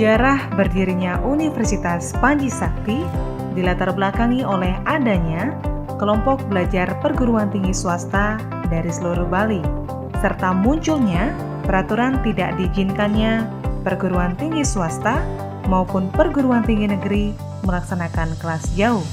Sejarah berdirinya Universitas Panji Sakti dilatar belakangi oleh adanya kelompok belajar perguruan tinggi swasta dari seluruh Bali, serta munculnya peraturan tidak diizinkannya perguruan tinggi swasta maupun perguruan tinggi negeri melaksanakan kelas jauh.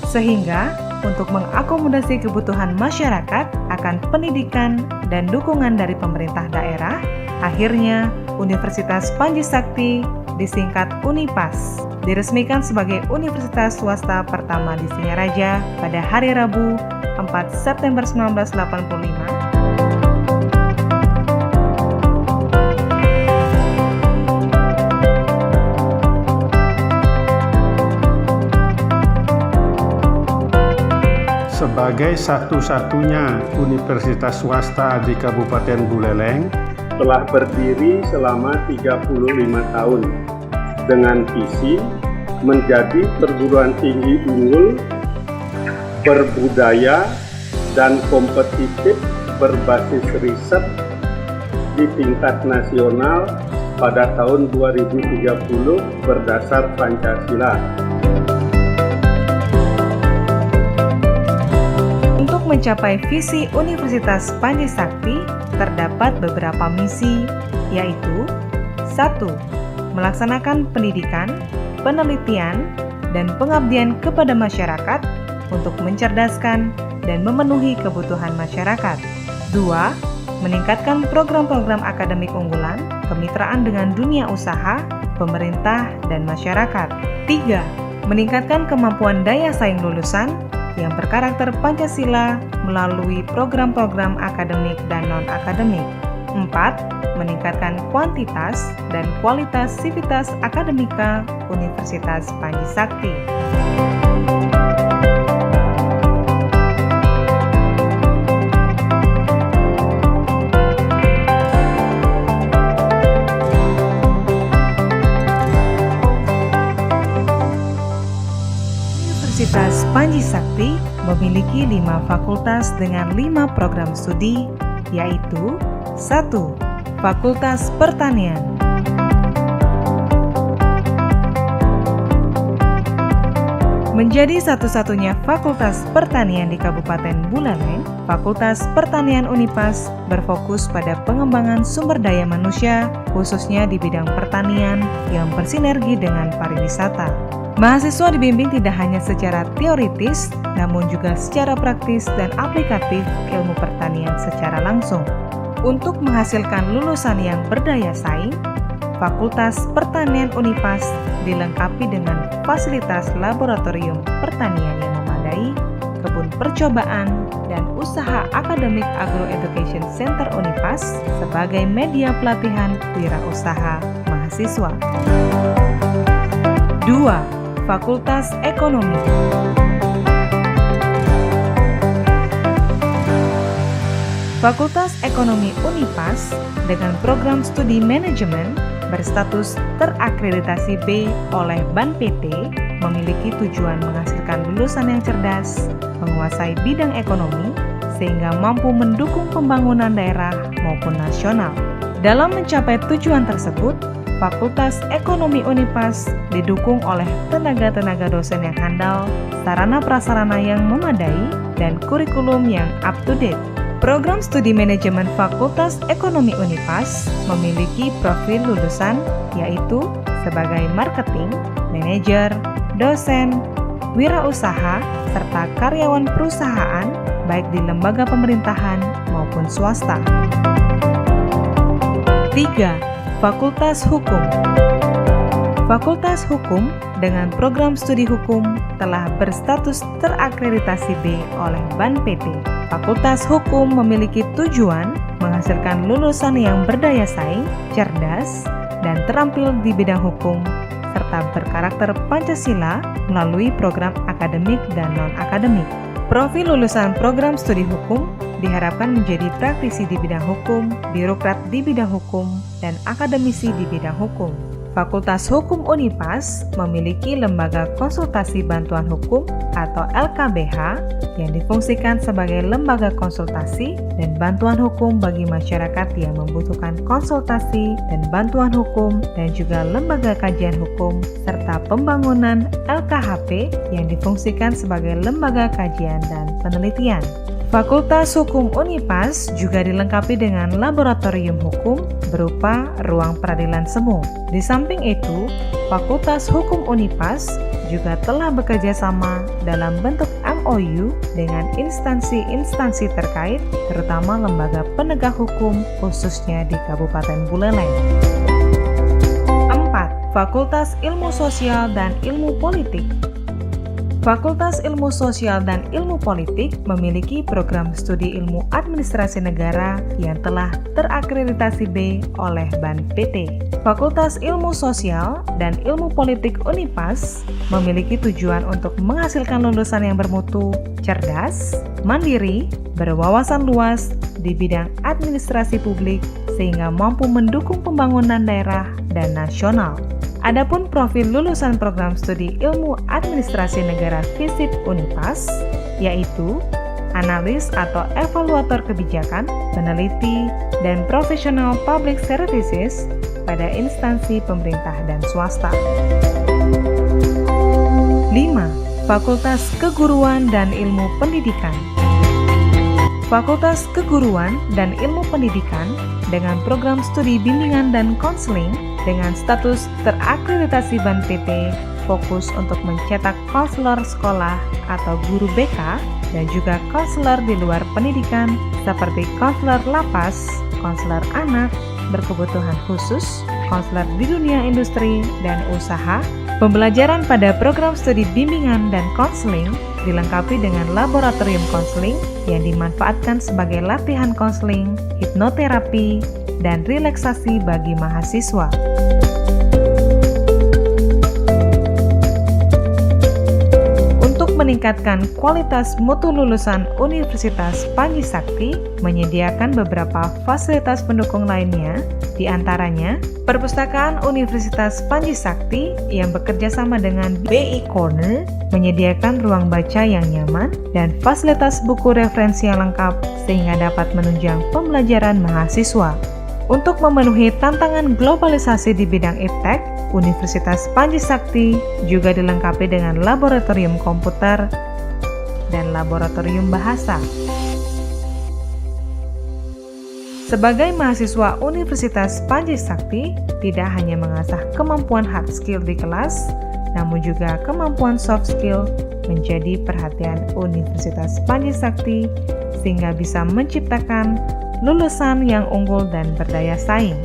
Sehingga untuk mengakomodasi kebutuhan masyarakat akan pendidikan dan dukungan dari pemerintah daerah, akhirnya Universitas Panji Sakti disingkat UNIPAS diresmikan sebagai universitas swasta pertama di Singaraja pada hari Rabu 4 September 1985. Sebagai satu-satunya universitas swasta di Kabupaten Buleleng, telah berdiri selama 35 tahun dengan visi menjadi perguruan tinggi unggul, berbudaya, dan kompetitif berbasis riset di tingkat nasional pada tahun 2030 berdasar Pancasila. Untuk mencapai visi Universitas Panji Sakti, terdapat beberapa misi, yaitu 1. Melaksanakan pendidikan, penelitian, dan pengabdian kepada masyarakat untuk mencerdaskan dan memenuhi kebutuhan masyarakat. 2. Meningkatkan program-program akademik unggulan, kemitraan dengan dunia usaha, pemerintah, dan masyarakat. 3. Meningkatkan kemampuan daya saing lulusan yang berkarakter Pancasila melalui program-program akademik dan non-akademik. 4. Meningkatkan kuantitas dan kualitas sivitas akademika Universitas Panji Sakti. Universitas Panji Sakti memiliki 5 fakultas dengan 5 program studi, yaitu 1. Fakultas Pertanian. Menjadi satu-satunya fakultas pertanian di Kabupaten Buleleng, Fakultas Pertanian UNIPAS berfokus pada pengembangan sumber daya manusia, khususnya di bidang pertanian yang bersinergi dengan pariwisata. Mahasiswa dibimbing tidak hanya secara teoritis, namun juga secara praktis dan aplikatif ilmu pertanian secara langsung. Untuk menghasilkan lulusan yang berdaya saing, Fakultas Pertanian UNIPAS dilengkapi dengan fasilitas laboratorium pertanian yang memadai, kebun percobaan, dan usaha akademik Agro Education Center UNIPAS sebagai media pelatihan wirausaha mahasiswa. 2. Fakultas Ekonomi. Fakultas Ekonomi UNIPAS dengan program studi manajemen berstatus terakreditasi B oleh BAN PT memiliki tujuan menghasilkan lulusan yang cerdas, menguasai bidang ekonomi, sehingga mampu mendukung pembangunan daerah maupun nasional. Dalam mencapai tujuan tersebut, Fakultas Ekonomi UNIPAS didukung oleh tenaga-tenaga dosen yang handal, sarana prasarana yang memadai, dan kurikulum yang up-to-date. Program studi manajemen Fakultas Ekonomi UNIPAS memiliki profil lulusan yaitu sebagai marketing, manajer, dosen, wirausaha, serta karyawan perusahaan baik di lembaga pemerintahan maupun swasta. 3. Fakultas Hukum. Fakultas Hukum dengan program studi hukum telah berstatus terakreditasi B oleh BAN PT. Fakultas Hukum memiliki tujuan menghasilkan lulusan yang berdaya saing, cerdas, dan terampil di bidang hukum, serta berkarakter Pancasila melalui program akademik dan non-akademik. Profil lulusan program studi hukum diharapkan menjadi praktisi di bidang hukum, birokrat di bidang hukum, dan akademisi di bidang hukum. Fakultas Hukum Unipas memiliki Lembaga Konsultasi Bantuan Hukum atau LKBH yang difungsikan sebagai lembaga konsultasi dan bantuan hukum bagi masyarakat yang membutuhkan konsultasi dan bantuan hukum, dan juga lembaga kajian hukum serta pembangunan LKHP yang difungsikan sebagai lembaga kajian dan penelitian. Fakultas Hukum Unipas juga dilengkapi dengan laboratorium hukum berupa ruang peradilan semu. Di samping itu, Fakultas Hukum Unipas juga telah bekerja sama dalam bentuk MOU dengan instansi-instansi terkait, terutama lembaga penegak hukum khususnya di Kabupaten Buleleng. 4. Fakultas Ilmu Sosial dan Ilmu Politik. Fakultas Ilmu Sosial dan Ilmu Politik memiliki program studi ilmu administrasi negara yang telah terakreditasi B oleh BAN PT. Fakultas Ilmu Sosial dan Ilmu Politik Unipas memiliki tujuan untuk menghasilkan lulusan yang bermutu, cerdas, mandiri, berwawasan luas di bidang administrasi publik sehingga mampu mendukung pembangunan daerah dan nasional. Adapun profil lulusan program studi Ilmu Administrasi Negara FISIP Unipas yaitu analis atau evaluator kebijakan, peneliti, dan profesional public services pada instansi pemerintah dan swasta. 5. Fakultas Keguruan dan Ilmu Pendidikan. Fakultas Keguruan dan Ilmu Pendidikan dengan program studi bimbingan dan konseling dengan status terakreditasi BAN PT fokus untuk mencetak konselor sekolah atau guru BK dan juga konselor di luar pendidikan seperti konselor lapas, konselor anak berkebutuhan khusus, konselor di dunia industri dan usaha. Pembelajaran pada program studi bimbingan dan konseling dilengkapi dengan laboratorium konseling yang dimanfaatkan sebagai latihan konseling, hipnoterapi, dan relaksasi bagi mahasiswa. Untuk meningkatkan kualitas mutu lulusan Universitas Panji Sakti, menyediakan beberapa fasilitas pendukung lainnya, di antaranya Perpustakaan Universitas Panji Sakti yang bekerja sama dengan BI Corner menyediakan ruang baca yang nyaman dan fasilitas buku referensi yang lengkap sehingga dapat menunjang pembelajaran mahasiswa. Untuk memenuhi tantangan globalisasi di bidang iptek, Universitas Panji Sakti juga dilengkapi dengan laboratorium komputer dan laboratorium bahasa. Sebagai mahasiswa Universitas Panji Sakti, tidak hanya mengasah kemampuan hard skill di kelas, namun juga kemampuan soft skill menjadi perhatian Universitas Panji Sakti sehingga bisa menciptakan lulusan yang unggul dan berdaya saing.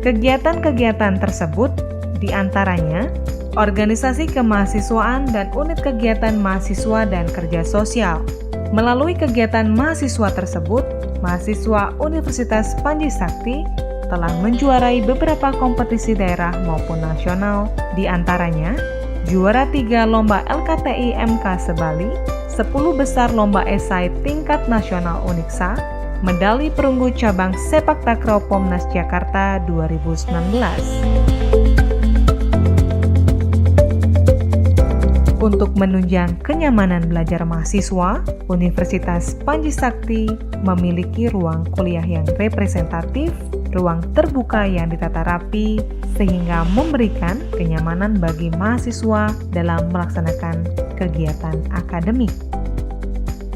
Kegiatan-kegiatan tersebut diantaranya organisasi kemahasiswaan dan unit kegiatan mahasiswa dan kerja sosial. Melalui kegiatan mahasiswa tersebut, mahasiswa Universitas Panji Sakti telah menjuarai beberapa kompetisi daerah maupun nasional, diantaranya juara 3 Lomba LKTI MK Sebali, 10 besar Lomba Esai tingkat nasional Uniksa, medali perunggu cabang sepak takraw Pomnas Jakarta 2019. Untuk menunjang kenyamanan belajar mahasiswa, Universitas Panji Sakti memiliki ruang kuliah yang representatif, ruang terbuka yang ditata rapi, sehingga memberikan kenyamanan bagi mahasiswa dalam melaksanakan kegiatan akademik.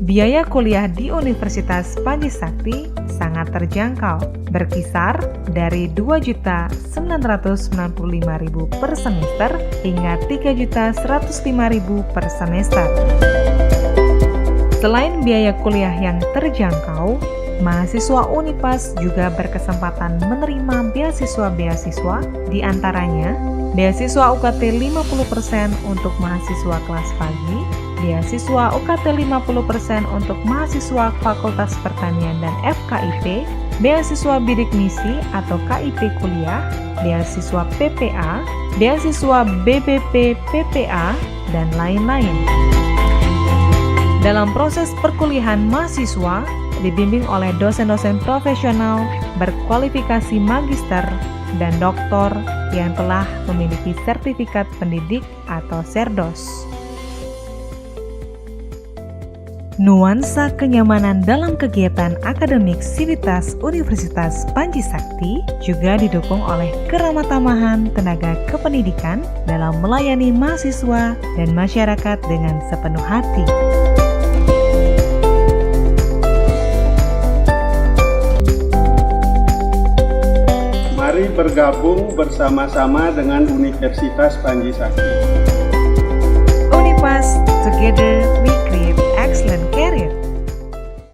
Biaya kuliah di Universitas Panji Sakti sangat terjangkau, berkisar dari Rp2.995.000 per semester hingga Rp3.105.000 per semester. Selain biaya kuliah yang terjangkau, mahasiswa Unipas juga berkesempatan menerima beasiswa-beasiswa, diantaranya beasiswa UKT 50% untuk mahasiswa kelas pagi, beasiswa UKT 50% untuk mahasiswa Fakultas Pertanian dan FKIP, beasiswa bidik misi atau KIP kuliah, beasiswa PPA, beasiswa BBP PPA, dan lain-lain. Dalam proses perkuliahan mahasiswa, dibimbing oleh dosen-dosen profesional berkualifikasi magister dan doktor yang telah memiliki sertifikat pendidik atau Serdos. Nuansa kenyamanan dalam kegiatan akademik Sivitas Universitas Panji Sakti juga didukung oleh keramatamahan tenaga kependidikan dalam melayani mahasiswa dan masyarakat dengan sepenuh hati. Mari bergabung bersama-sama dengan Universitas Panji Sakti. Unipas, together we